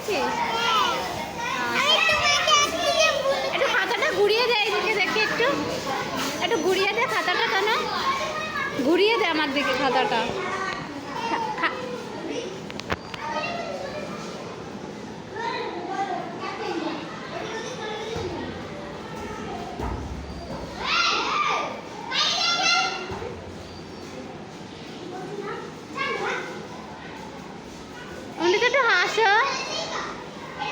পেরেছিস? একটু খাতাটা ঘুরিয়ে দে এইদিকে দেখি, একটু একটু ঘুরিয়ে দে খাতাটা, কেন ঘুরিয়ে দে আমার দিকে খাতাটা। অমৃতা একটু হাসো,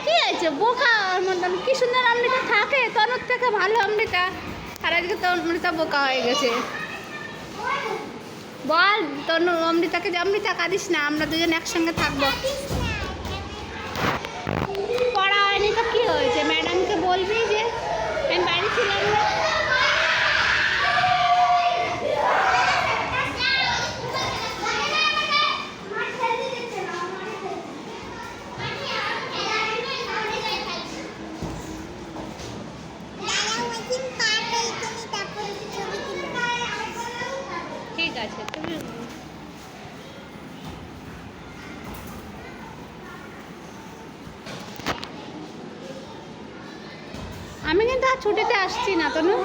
কি হয়েছে বোকা মতন? কি সুন্দর অমৃতা থাকে, তনুর থেকে ভালো অমৃতা, আর আজকে তো অমৃতা বোকা হয়ে গেছে। বল তনু অমৃতাকে যে অমৃতা কাঁদিস না, আমরা দুজন একসঙ্গে থাকবো। পড়া হয়নি তো কি হয়েছে, ম্যাডামকে বলবি যে আমি বাড়ি ছিলাম না। ঠিক আছে, তুমি আমি কিন্তু আর ছুটিতে আসছি না তনু,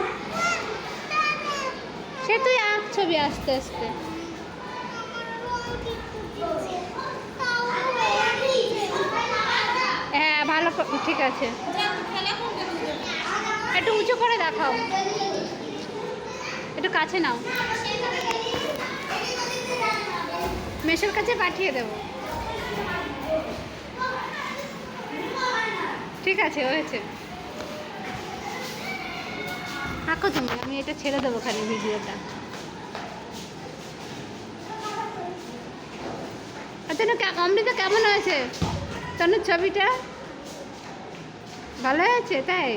সে তুই আঁক ছবি আস্তে আস্তে। হ্যাঁ ভালো, ঠিক আছে, একটু উঁচু করে দেখাও, একটু কাছে নাও, মেশের কাছে পাঠিয়ে দেবো। ঠিক আছে, হয়েছে, আঁকো তুমি, আমি এটা ছেড়ে দেবো খালি ভিডিওটা। আচ্ছা অমৃতা কেমন হয়েছে তনুর ছবিটা? ভালো হয়েছে তাই?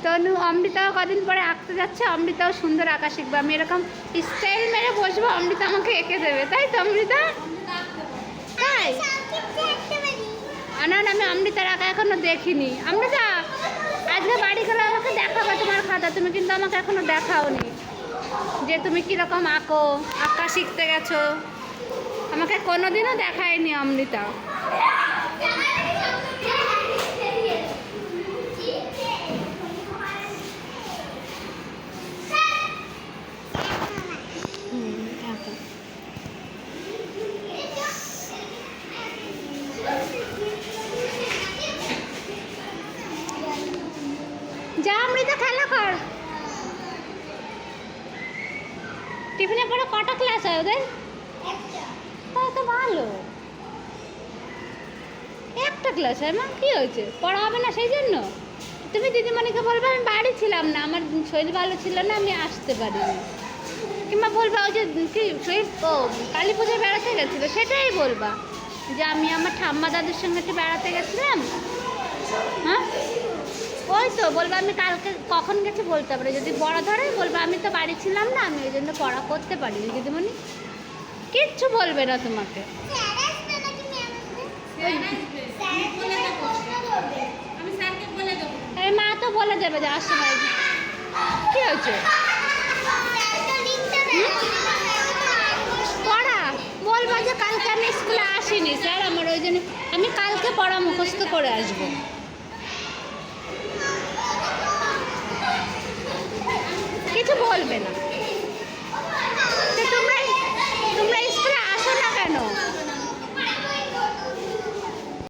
তনু অমৃতাও কদিন পরে আঁকতে যাচ্ছে, অমৃতাও সুন্দর আঁকা শিখবে। আমি এরকম স্টাইল মেরে বসবো, অমৃতা আমাকে এঁকে দেবে, তাই তো অমৃতা? তাই না, আমি অমৃতার আঁকা এখনো দেখিনি। অমৃতা আজকে বাড়ি গেলে আমাকে দেখাবে তোমার খাতা, তুমি কিন্তু আমাকে এখনো দেখাওনি যে তুমি কীরকম আঁকো, আঁকা শিখতে গেছো, আমাকে কোনোদিনও দেখায়নি অমৃতা। যা অমৃতা খেলা কর। টিফিনে পরে কটা ক্লাস হয় ওদের? তাই তো ভালো, একটা ক্লাস হয়। মা কী হয়েছে, পড়া হবে না সেই জন্য? তুমি দিদিমণিকে বলবে আমি বাড়ি ছিলাম না, আমার শরীর ভালো ছিল না, আমি আসতে পারিনি। কিংবা বলবা ওই যে কি শরীর ও কালী পুজোয় বেড়াতে গেছিলো, সেটাই বলবা যে আমি আমার ঠাম্মা দাদুর সঙ্গে একটু বেড়াতে গেছিলাম। হ্যাঁ ওই তো বলবো আমি কালকে কখন গেছি বলতে পারে, যদি বড় ধরে বলবো আমি তো বাড়ি ছিলাম না, আমি ওই জন্য পড়া করতে পারিনি। দিদিমণি কিচ্ছু বলবে না তোমাকে। মা তো বলে দেবে যে আসছে না। কি হয়েছে পড়া? বলবো যে কালকে আমি স্কুলে আসিনি স্যার, আমার ওই জন্য আমি কালকে পড়া মুখস্থ করে আসবো। কিছু বলবে না।